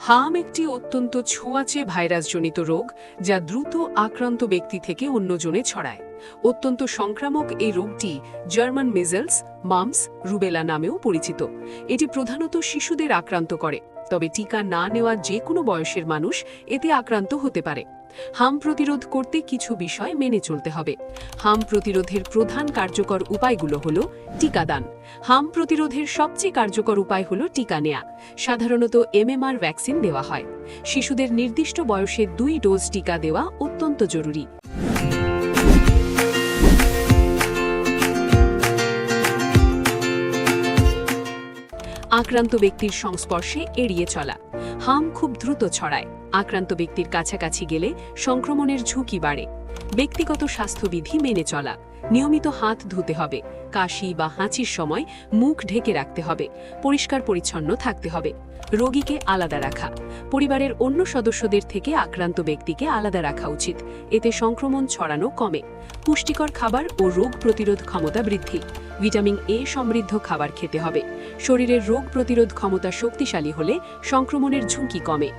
হাম একটি অত্যন্ত ছোঁয়াচে ভাইরাসজনিত রোগ যা দ্রুত আক্রান্ত ব্যক্তি থেকে অন্যজনে ছড়ায়। অত্যন্ত সংক্রামক এই রোগটি জার্মান মিজলস, মাম্পস, রুবেলা নামেও পরিচিত। এটি প্রধানত শিশুদের আক্রান্ত করে, তবে টিকা না নেওয়া যে কোনো বয়সের মানুষ এতে আক্রান্ত হতে পারে। হাম প্রতিরোধ করতে কিছু বিষয় মেনে চলতে হবে। হাম প্রতিরোধের প্রধান কার্যকর উপায়গুলো হল টিকাদান। হাম প্রতিরোধের সবচেয়ে কার্যকর উপায় হল টিকা নেয়া। সাধারণত MMR ভ্যাকসিন দেওয়া হয়। শিশুদের নির্দিষ্ট বয়সে 2 ডোজ টিকা দেওয়া অত্যন্ত জরুরি। আক্রান্ত ব্যক্তির সংস্পর্শে এড়িয়ে চলা। হাম খুব দ্রুত ছড়ায়। আক্রান্ত ব্যক্তির কাছাকাছি গেলে সংক্রমণের ঝুঁকি বাড়ে। ব্যক্তিগত স্বাস্থ্যবিধি মেনে চলা। নিয়মিত হাত ধুতে হবে। কাশি বা হাঁচির সময় মুখ ঢেকে রাখতে হবে। পরিষ্কার পরিচ্ছন্ন থাকতে হবে। রোগীকে আলাদা রাখা। পরিবারের অন্য সদস্যদের থেকে আক্রান্ত ব্যক্তিকে আলাদা রাখা উচিত। এতে সংক্রমণ ছড়ানো কমে। পুষ্টিকর খাবার ও রোগ প্রতিরোধ ক্ষমতা বৃদ্ধি। ভিটামিন A সমৃদ্ধ খাবার খেতে হবে। শরীরের রোগ প্রতিরোধ ক্ষমতা শক্তিশালী হলে সংক্রমণের ঝুঁকি কমে।